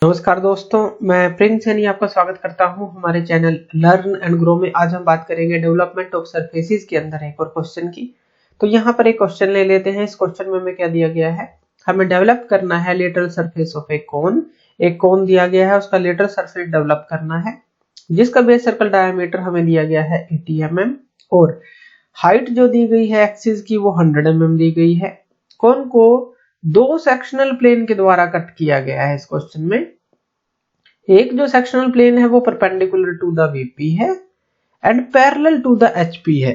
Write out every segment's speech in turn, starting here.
नमस्कार दोस्तों, मैं प्रिंस सैनी आपका स्वागत करता हूं हमारे चैनल लर्न एंड ग्रो में। आज हम बात करेंगे डेवलपमेंट ऑफ सरफेसेस के अंदर एक और क्वेश्चन की। तो यहाँ पर एक क्वेश्चन ले लेते हैं। इस क्वेश्चन में हमें क्या दिया गया है, हमें डेवलप करना है लेटरल सरफेस ऑफ एक कोन दिया गया है, उसका लेटरल सरफेस डेवलप करना है जिसका बेस सर्कल डायमीटर हमें दिया गया है 80 mm और हाइट जो दी गई है एक्सिस की वो 100 mm दी गई है। कोन को दो सेक्शनल प्लेन के द्वारा कट किया गया है। इस क्वेश्चन में एक जो सेक्शनल प्लेन है वो परपेंडिकुलर टू द वीपी है and parallel to the HP है,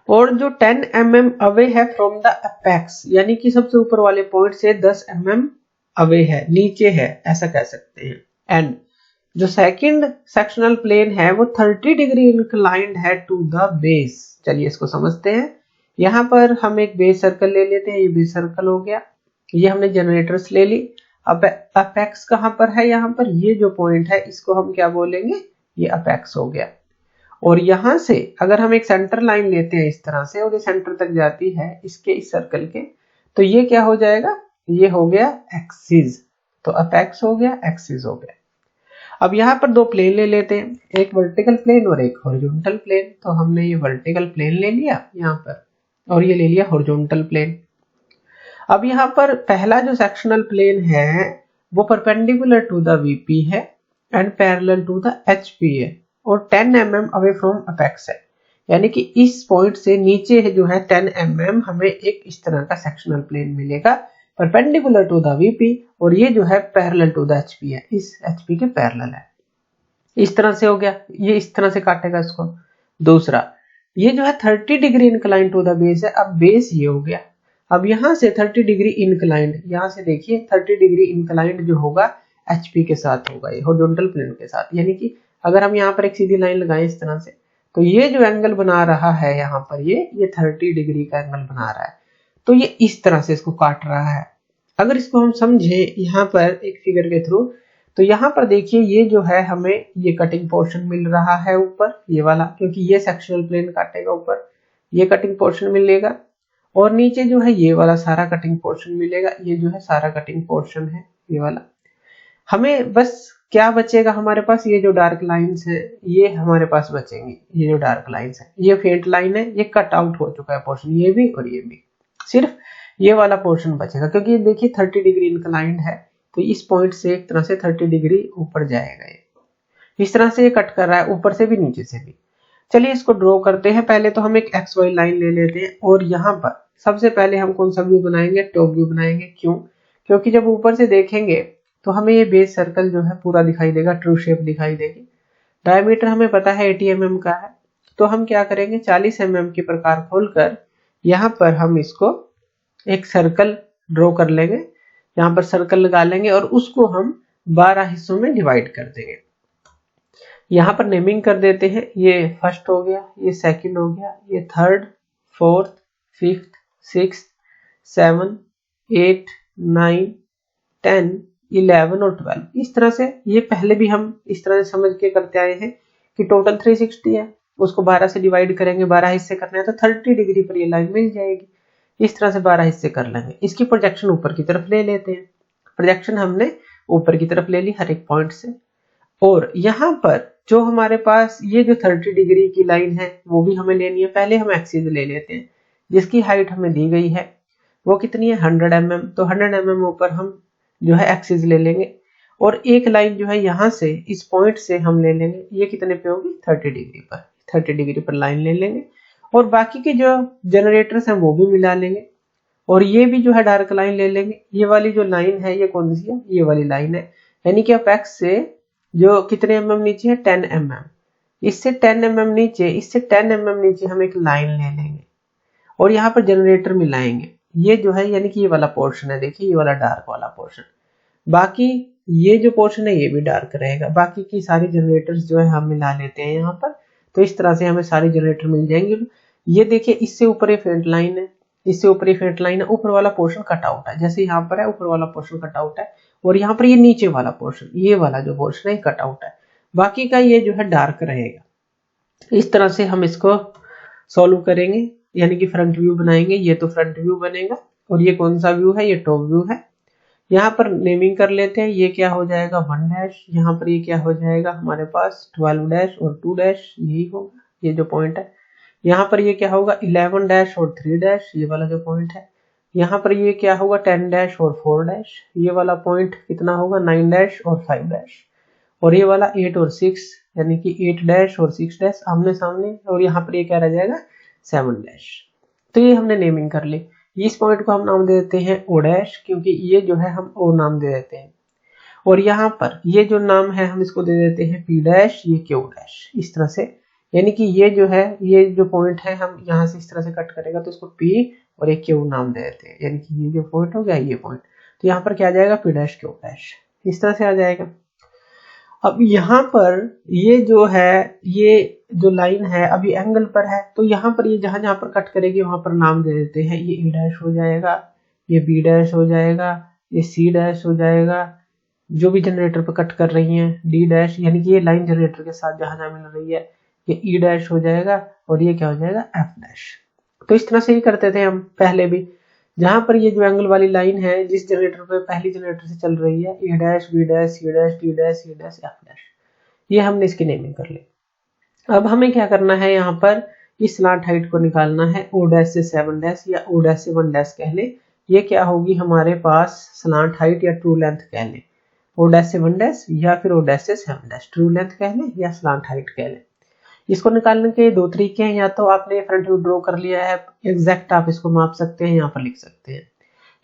और जो 10 mm अवे है फ्रॉम द अपेक्स, यानी कि सबसे ऊपर वाले पॉइंट से 10 mm अवे है, नीचे है, ऐसा कह सकते हैं। एंड जो सेकंड सेक्शनल प्लेन है वो 30 डिग्री इंक्लाइंड है टू द बेस। चलिए इसको समझते हैं। यहाँ पर हम एक बेस सर्कल ले लेते हैं, ये बेस सर्कल हो गया, ये हमने जनरेटर्स ले ली। अब अपेक्स कहां पर है, यहाँ पर ये जो पॉइंट है इसको हम क्या बोलेंगे, ये अपेक्स हो गया। और यहां से अगर हम एक सेंटर लाइन लेते हैं इस तरह से और ये सेंटर तक जाती है इसके इस सर्कल के, तो ये क्या हो जाएगा, ये हो गया एक्सिस। तो अपेक्स हो गया, एक्सिस हो गया। अब यहाँ पर दो प्लेन ले लेते हैं, एक वर्टिकल प्लेन और एक हॉरिजॉन्टल प्लेन। तो हमने ये वर्टिकल प्लेन ले लिया यहाँ पर और ये ले लिया हॉरिजॉन्टल प्लेन। अब यहाँ पर पहला जो सेक्शनल प्लेन है वो परपेंडिकुलर टू द वीपी है and parallel to the HP है और 10 mm अवे फ्रॉम अपेक्स है, यानी कि इस पॉइंट से नीचे है जो है 10 mm हमें एक इस तरह का सेक्शनल प्लेन मिलेगा परपेंडिकुलर टू द वीपी, और ये जो है पैरेलल टू द एचपी है, इस एचपी के पैरेलल है। इस तरह से हो गया, ये इस तरह से काटेगा इसको। दूसरा ये जो है 30 degree incline to the base है। अब बेस ये हो गया। अब यहां से 30 डिग्री इंक्लाइंड, यहां से देखिए 30 डिग्री इंक्लाइंड जो होगा एचपी के साथ होगा, ये हॉरिजॉन्टल प्लेन के साथ। यानी कि अगर हम यहाँ पर एक सीधी लाइन लगाएं इस तरह से, तो ये जो एंगल बना रहा है यहाँ पर ये 30 डिग्री का एंगल बना रहा है। तो ये इस तरह से इसको काट रहा है। अगर इसको हम समझे यहाँ पर एक फिगर के थ्रू, तो यहाँ पर देखिए ये जो है हमें ये कटिंग पोर्शन मिल रहा है ऊपर, ये वाला, क्योंकि ये सेक्शनल प्लेन काटेगा ऊपर, ये कटिंग पोर्शन मिलेगा, और नीचे जो है ये वाला सारा कटिंग पोर्शन मिलेगा। ये जो है सारा कटिंग पोर्शन है ये वाला। हमें बस क्या बचेगा हमारे पास, ये जो डार्क लाइंस है ये हमारे पास बचेंगी। ये जो डार्क लाइंस है, ये फेंट लाइन है, ये कट आउट हो चुका है पोर्शन, ये भी और ये भी, सिर्फ ये वाला पोर्शन बचेगा। क्योंकि देखिए 30 डिग्री इंक्लाइंड है, तो इस पॉइंट से एक तरह से 30 डिग्री ऊपर जाएगा। ये इस तरह से ये कट कर रहा है, ऊपर से भी नीचे से भी। चलिए इसको ड्रॉ करते हैं। पहले तो हम एक एक्स वाई लाइन ले लेते हैं और यहाँ पर सबसे पहले हम कौन सा व्यू बनाएंगे, टॉप व्यू बनाएंगे। क्यों? क्योंकि जब ऊपर से देखेंगे तो हमें ये बेस सर्कल जो है पूरा दिखाई देगा, ट्रू शेप दिखाई देगी। डायमीटर हमें पता है 80 mm का है, तो हम क्या करेंगे, 40 mm के प्रकार खोलकर यहाँ पर हम इसको एक सर्कल ड्रॉ कर लेंगे। यहाँ पर सर्कल लगा लेंगे और उसको हम 12 हिस्सों में डिवाइड कर देंगे। यहाँ पर नेमिंग कर देते हैं, ये फर्स्ट हो गया, ये सेकंड हो गया, ये थर्ड, फोर्थ, फिफ्थ, सिक्स्थ, 7, 8, 9, 10, 11 और 12। इस तरह से ये पहले भी हम इस तरह से समझ के करते आए हैं कि टोटल 360 है, उसको 12 से डिवाइड करेंगे, 12 हिस्से करने हैं तो 30 डिग्री पर ये लाइन मिल जाएगी। इस तरह से 12 हिस्से कर लेंगे। इसकी प्रोजेक्शन ऊपर की तरफ ले लेते हैं। प्रोजेक्शन हमने ऊपर की तरफ ले ली हर एक पॉइंट से, और यहाँ पर जो हमारे पास ये जो 30 डिग्री की लाइन है वो भी हमें लेनी है। पहले हम एक्सिस ले लेते हैं जिसकी हाइट हमें दी गई है, वो कितनी है, 100 mm। तो 100 mm ऊपर हम जो है एक्सिस ले लेंगे, और एक लाइन जो है यहाँ से इस पॉइंट से हम ले लेंगे, ये कितने पे होगी, 30 डिग्री पर। 30 डिग्री पर लाइन ले लेंगे और बाकी के जो जनरेटर्स हैं वो भी मिला लेंगे, और ये भी जो है डार्क लाइन ले लेंगे। ये वाली जो लाइन है ये कौन सी है, ये वाली लाइन है, यानी कि अपेक्स से जो कितने mm नीचे है, 10 mm। इससे 10 mm नीचे, इससे 10 mm नीचे हम एक लाइन ले लेंगे और यहाँ पर जनरेटर मिलाएंगे। ये जो है यानी कि ये वाला पोर्शन है, देखिए ये वाला डार्क वाला पोर्शन। बाकी ये जो पोर्शन है ये भी डार्क रहेगा। बाकी की सारी जनरेटर्स जो है हम मिला लेते हैं यहाँ पर, तो इस तरह से हमें सारी जनरेटर मिल जाएंगे। ये देखिए इससे ऊपर ये फेंट लाइन है, इससे ऊपर ये फेंट लाइन है, ऊपर वाला पोर्शन कट आउट है, जैसे यहाँ पर है ऊपर वाला पोर्शन कट आउट है, और यहाँ पर ये नीचे वाला पोर्शन, ये वाला जो पोर्शन है कट आउट है। बाकी का ये जो है डार्क रहेगा। इस तरह से हम इसको सॉल्व करेंगे, यानी कि फ्रंट व्यू बनाएंगे। ये तो फ्रंट व्यू बनेगा, और ये कौन सा व्यू है, ये टॉप व्यू है। यहाँ पर नेमिंग कर लेते हैं। ये क्या हो जाएगा 1 डैश, यहाँ पर ये क्या हो जाएगा हमारे पास 12 डैश और 2 डैश, यही होगा ये जो पॉइंट है। यहाँ पर ये क्या होगा 11 डैश और 3 डैश, ये वाला जो पॉइंट है। यहाँ पर ये क्या होगा 10 डैश और 4 डैश, ये वाला पॉइंट कितना होगा 9 डैश और 5 डैश। और ये वाला 8 और 6 यानी कि 8 डैश और 6 डैश आमने सामने, और यहाँ पर ये क्या रह जाएगा 7 डैश। तो ये हमने नेमिंग कर ली। इस पॉइंट को हम नाम दे देते हैं ओ डैश, क्योंकि ये जो है हम ओ नाम दे देते हैं। और यहाँ पर ये जो नाम है हम इसको दे देते हैं पी डैश, ये क्यू डैश, इस तरह से। यानी कि ये जो है ये जो पॉइंट है हम यहाँ से इस तरह से कट करेगा तो इसको पी और एक क्यू नाम दे देते हैं। यानी कि ये जो पॉइंट हो गया ये पॉइंट, तो यहाँ पर क्या आ जाएगा पी डैश क्यू डैश, इस तरह से आ जाएगा। अब यहाँ पर ये जो है ये जो लाइन है अभी एंगल पर है, तो यहाँ पर ये जहां जहां पर कट करेगी वहां पर नाम दे देते हैं। ये ए डैश हो जाएगा, ये बी डैश हो जाएगा, ये सी डैश हो जाएगा, जो भी जनरेटर पर कट कर रही है डी डैश, यानी कि ये लाइन जनरेटर के साथ जहां जहां मिल रही है, ये ई डैश हो जाएगा, और ये क्या हो जाएगा एफ डैश। तो इस तरह से ही करते थे हम पहले भी। जहां पर ये जो एंगल वाली लाइन है जिस जनरेटर पे पहली जनरेटर से चल रही है, A dash B dash C dash D dash C dash F dash, ये हमने इसकी नेमिंग कर ली। अब हमें क्या करना है, यहाँ पर इस स्लांट हाइट को निकालना है। ओ डैश से 7 डैश या ओ डैश से 1 डैश कह ले, ये क्या होगी हमारे पास स्लांट हाइट या ट्रू लेंथ कह ले। ओ डैश से 1 डैश या फिर ओ डैश से 7 डैश, ट्रू लेंथ कह ले या स्लांट हाइट कह ले। इसको निकालने के दो तरीके हैं, या तो आपने फ्रंट व्यू ड्रॉ कर लिया है एग्जैक्ट, आप इसको माप सकते हैं यहाँ पर लिख सकते हैं,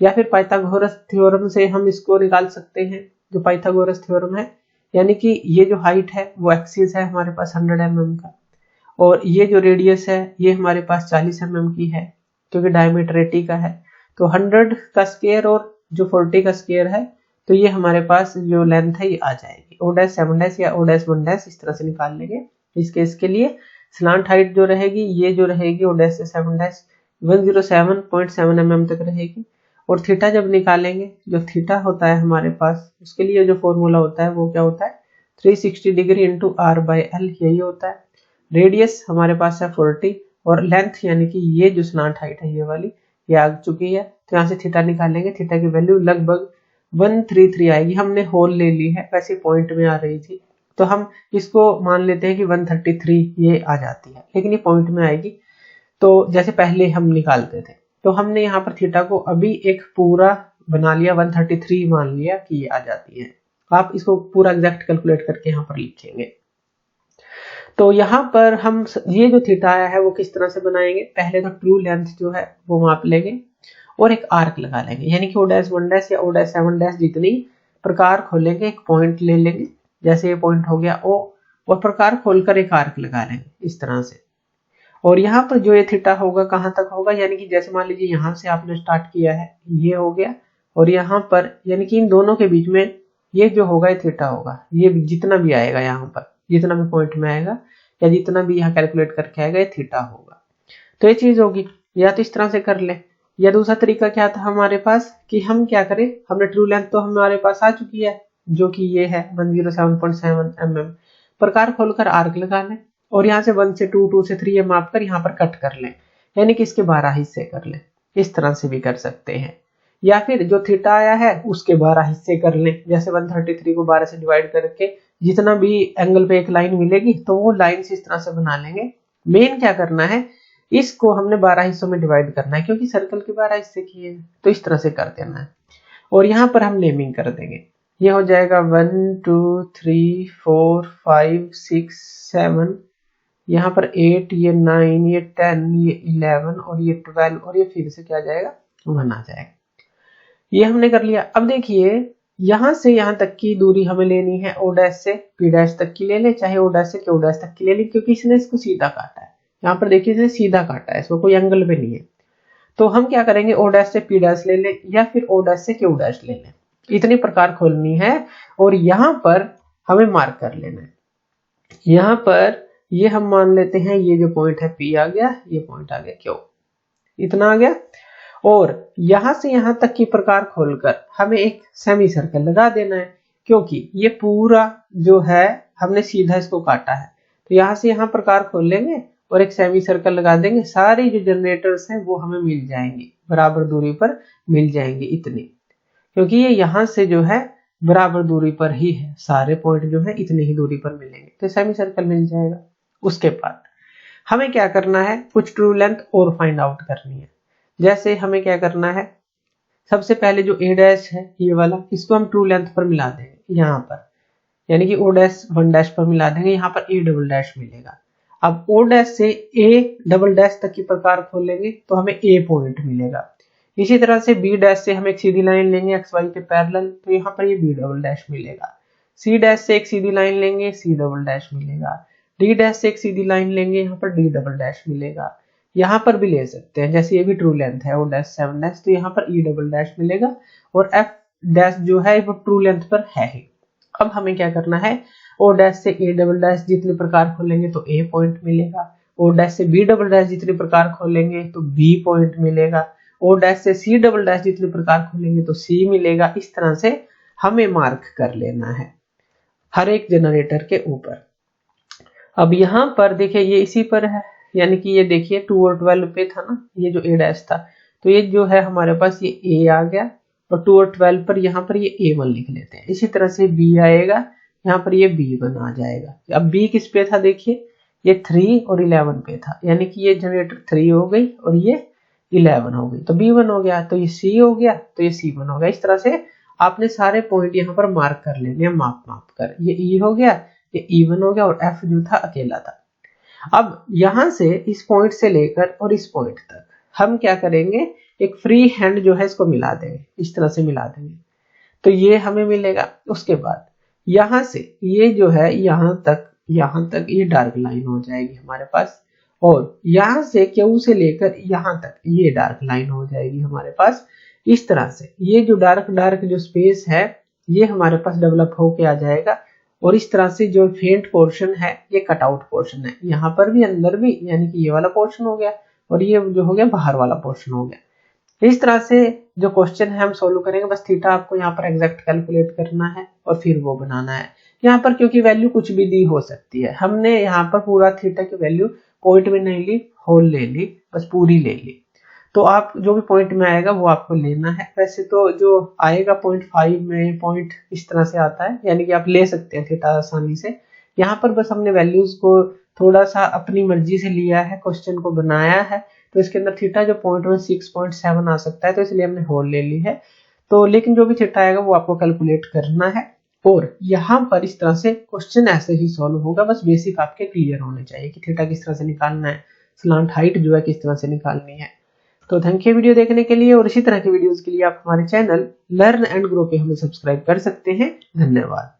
या फिर पाइथागोरस थ्योरम से हम इसको निकाल सकते हैं। जो पाइथागोरस थ्योरम है, यानी कि ये जो हाइट है वो एक्सिस है हमारे पास 100 mm का, और ये जो रेडियस है ये हमारे पास 40 mm की है, क्योंकि डायमीटर 80 का है। तो 100 का स्क्वायर और जो 40 का स्क्वायर है, तो ये हमारे पास जो लेंथ है ये आ जाएगी। ओ डैश 7 डैश या ओ डैश 1 डैश इस तरह से निकाल लेंगे। इस केस के लिए स्लांट हाइट जो रहेगी ये जो रहेगी ओ डैश से 7 डैश 107.7 mm तक रहेगी। और थीटा जब निकालेंगे, जो थीटा होता है हमारे पास, उसके लिए जो फॉर्मूला होता है वो क्या होता है 360 degree into R by L, यही होता है। रेडियस हमारे पास है 40, और लेंथ यानी कि ये जो स्लांट हाइट है ये वाली ये आ चुकी है, तो यहाँ से थीटा निकालेंगे। थीटा की वैल्यू लगभग 133 आएगी। हमने होल ले ली है, वैसे पॉइंट में आ रही थी, तो हम इसको मान लेते हैं कि 133 ये आ जाती है, लेकिन ये पॉइंट में आएगी। तो जैसे पहले हम निकालते थे, तो हमने यहाँ पर थीटा को अभी एक पूरा बना लिया, 133 मान लिया कि ये आ जाती है। आप इसको पूरा एग्जैक्ट कैलकुलेट करके यहाँ पर लिखेंगे। तो यहाँ पर हम ये जो थीटा आया है वो किस तरह से बनाएंगे, पहले तो ट्रू लेंथ जो है वो माप लेंगे और एक आर्क लगा लेंगे, यानी कि ओ डैश 1 डैश या ओ डैश 7 डैश जितनी प्रकार खोलेंगे, एक पॉइंट ले लेंगे, जैसे ये पॉइंट हो गया ओ, और प्रकार खोलकर एक आर्क लगा लेंगे इस तरह से। और यहाँ पर जो ये थीटा होगा कहाँ तक होगा, यानी कि जैसे मान लीजिए यहाँ से आपने स्टार्ट किया है, ये हो गया, और यहाँ पर यानी कि इन दोनों के बीच में ये जो होगा ये थीटा होगा। ये जितना भी आएगा यहाँ पर, जितना भी पॉइंट में आएगा या जितना भी यहाँ कैलकुलेट करके आएगा ये थीटा होगा। तो ये चीज होगी, या तो इस तरह से कर ले, या दूसरा तरीका क्या था हमारे पास कि हम क्या करें, हमने ट्रू लेंथ तो हमारे पास आ चुकी है जो कि ये है 107.7 mm, प्रकार खोलकर आर्क लगा लें और यहाँ से 1 से 2, 2 से 3 माप कर यहाँ पर कट कर लें, यानी कि इसके 12 हिस्से कर लें। इस तरह से भी कर सकते हैं, या फिर जो थीटा आया है उसके 12 हिस्से कर लें, जैसे 133 को 12 से डिवाइड करके जितना भी एंगल पे एक लाइन मिलेगी तो वो लाइन इस तरह से बना लेंगे। मेन क्या करना है, इसको हमने 12 हिस्सों में डिवाइड करना है, क्योंकि सर्कल के 12 हिस्से किए हैं, तो इस तरह से कर देना है। और यहाँ पर हम नेमिंग कर देंगे, ये हो जाएगा 1 2 3 4 5 6 7, यहाँ पर 8, ये 9, ये 10, ये 11 और ये 12, और ये फिर से क्या आ जाएगा 1 आ जाएगा। ये हमने कर लिया। अब देखिए यहाँ से यहाँ तक की दूरी हमें लेनी है, ओ डैश से पी डैश तक की ले ले, चाहे ओ डैश से क्यू डैश तक की ले ले, क्योंकि इसने इसको सीधा काटा है। यहाँ पर देखिए इसने सीधा काटा है, इसको कोई एंगल पे नहीं है। तो हम क्या करेंगे, ओ डैश से पी डैश ले ले या फिर ओ डैश से क्यू डैश ले ले, इतनी प्रकार खोलनी है। और यहाँ पर हमें मार्क कर लेना है। यहाँ पर ये हम मान लेते हैं ये जो पॉइंट है पी आ गया, ये पॉइंट आ गया क्यू, इतना आ गया। और यहां से यहां तक की प्रकार खोलकर हमें एक सेमी सर्कल लगा देना है, क्योंकि ये पूरा जो है हमने सीधा इसको काटा है। तो यहां से यहां प्रकार खोल लेंगे और एक सेमी सर्कल लगा देंगे। सारे जो जनरेटर्स हैं वो हमें मिल जाएंगे, बराबर दूरी पर मिल जाएंगे इतने, क्योंकि ये यहाँ से जो है बराबर दूरी पर ही है, सारे पॉइंट जो है इतनी ही दूरी पर मिलेंगे, तो सेमी सर्कल मिल जाएगा। उसके बाद हमें क्या करना है, कुछ ट्रू लेंथ और फाइंड आउट करनी है। जैसे हमें क्या करना है, सबसे पहले जो ए डैश है ये वाला, इसको हम ट्रू लेंथ पर मिला देंगे यहाँ पर, यानी कि ओ डैश 1 डैश पर मिला देंगे, यहाँ पर ए डबल डैश मिलेगा। अब ओ डैश से ए डबल डैश तक की प्रकार खोलेंगे तो हमें ए पॉइंट मिलेगा। इसी तरह से बी डैश से हम एक सीधी लाइन लेंगे एक्स वाई के पैरेलल, तो यहाँ पर ये बी डबल डैश मिलेगा। सी डैश से एक सीधी लाइन लेंगे, सी डबल डैश मिलेगा। डी डैश से एक सीधी लाइन लेंगे, यहाँ पर डी डबल डैश मिलेगा। यहाँ पर भी ले सकते हैं, जैसे ये भी ट्रू लेंथ है ओ डैश 7 डैश, तो यहाँ पर ई डबल डैश मिलेगा। और एफ डैश जो है वो ट्रू लेंथ पर है ही। अब हमें क्या करना है, ओ डैश से ए डबल डैश जितने प्रकार खोलेंगे तो ए पॉइंट मिलेगा। ओ डैश से बी डबल डैश जितने प्रकार खोलेंगे तो बी पॉइंट मिलेगा। ओ डैश से सी डबल डैश जितने प्रकार खोलेंगे तो सी मिलेगा। इस तरह से हमें मार्क कर लेना है हर एक जनरेटर के ऊपर। अब यहाँ पर देखिए ये इसी पर है, यानी कि ये देखिए 2 और 12 पे था ना, ये जो ए डैश था, तो ये जो है हमारे पास ये ए आ गया, और 2 और 12 पर यहाँ पर ये A1 लिख लेते हैं। इसी तरह से B आएगा, यहाँ पर ये B1 आ जाएगा। अब B किस पे था, देखिए ये 3 और 11 पे था, यानी कि ये जनरेटर 3 हो गई और ये 11 हो गई, तो B1 हो गया, तो ये C हो गया, तो ये C1 हो गया। इस तरह से आपने सारे पॉइंट यहाँ पर मार्क कर लेने, माप कर, ये E हो गया, ये E1 हो गया, और F जो था अकेला था। अब यहां से इस पॉइंट से लेकर और इस पॉइंट तक हम क्या करेंगे, एक फ्री हैंड जो है इसको मिला देंगे, इस तरह से मिला देंगे, तो ये हमें मिलेगा। उसके बाद यहां से ये जो है यहां तक ये डार्क लाइन हो जाएगी हमारे पास, और यहां से क्यू से लेकर यहां तक ये डार्क लाइन हो जाएगी हमारे पास। इस तरह से ये जो डार्क जो स्पेस है ये हमारे पास डेवलप होके आ जाएगा, और इस तरह से जो फेंट पोर्शन है ये कट आउट पोर्शन है, यहाँ पर भी अंदर भी, यानी कि ये वाला पोर्शन हो गया, और ये जो हो गया बाहर वाला पोर्शन हो गया। इस तरह से जो क्वेश्चन है हम सोल्व करेंगे। बस थीटा आपको यहाँ पर एग्जैक्ट कैलकुलेट करना है और फिर वो बनाना है। यहाँ पर क्योंकि वैल्यू कुछ भी दी हो सकती है, हमने यहाँ पर पूरा थीटा की वैल्यू पॉइंट में नहीं ली, होल ले ली, बस पूरी ले ली। तो आप जो भी पॉइंट में आएगा वो आपको लेना है। वैसे तो जो आएगा 0.5 में पॉइंट इस तरह से आता है, यानी कि आप ले सकते हैं थीटा आसानी से। यहाँ पर बस हमने वैल्यूज को थोड़ा सा अपनी मर्जी से लिया है, क्वेश्चन को बनाया है, तो इसके अंदर थीटा जो पॉइंट में 6.7 आ सकता है, तो इसलिए हमने होल ले ली है। तो लेकिन जो भी थीटा आएगा वो आपको कैलकुलेट करना है, और यहाँ पर इस तरह से क्वेश्चन ऐसे ही सॉल्व होगा। बस बेसिक आपके क्लियर होने चाहिए कि थीटा किस तरह से निकालना है, स्लांट हाइट जो है किस तरह से निकालनी है। तो थैंक यू वीडियो देखने के लिए, और इसी तरह की वीडियोस के लिए आप हमारे चैनल लर्न एंड ग्रो पे हमें सब्सक्राइब कर सकते हैं। धन्यवाद।